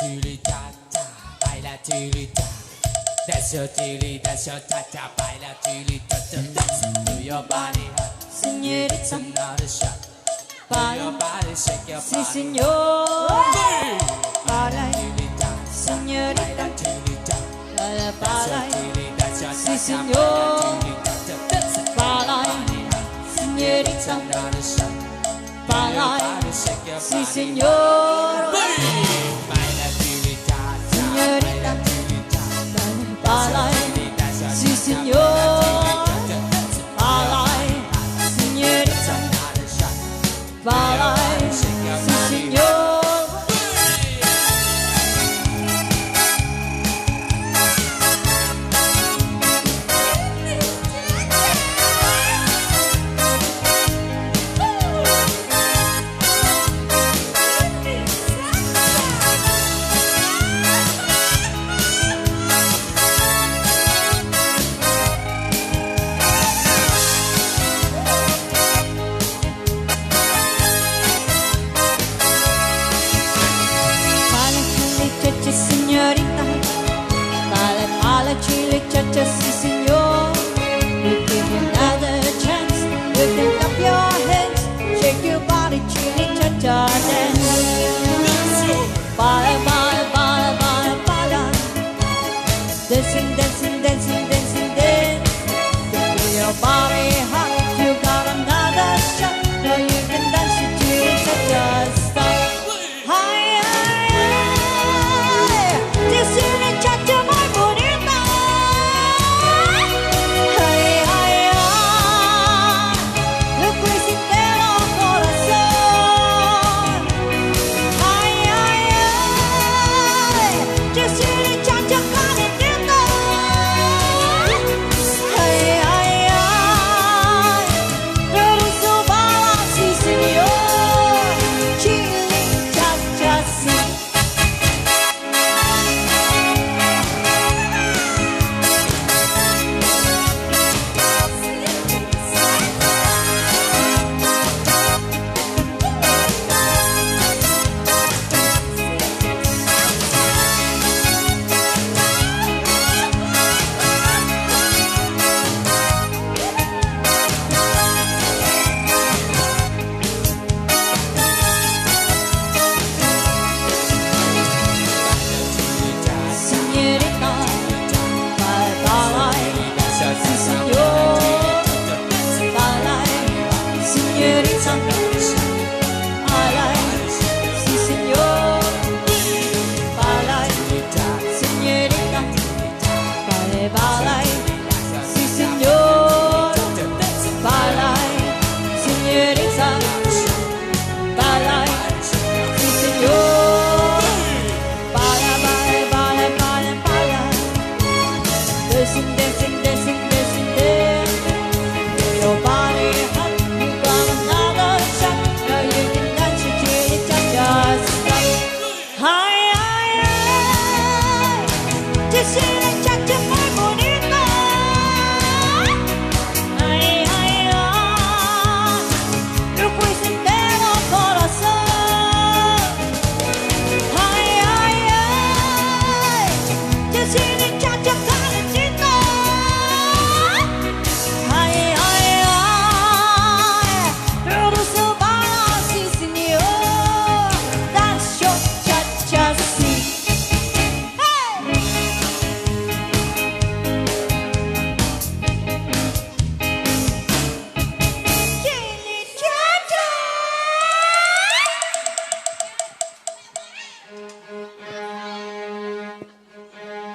chulita, baila chulita. That's your chili, that's your cha-cha, baila chulita, dance to your body, Señorita, it's another shot. To your body, shake your sí body. señor. Balay, Chulita, señorita, baila chulita. la That's your balay, chili, that's your sí cha-cha, señor. baila chulita, dance to your Balay, body, it's señorita, another shot. To your balay, body, shake your sí body. señor. Baila chulita, Señorita, baila chulita. balay,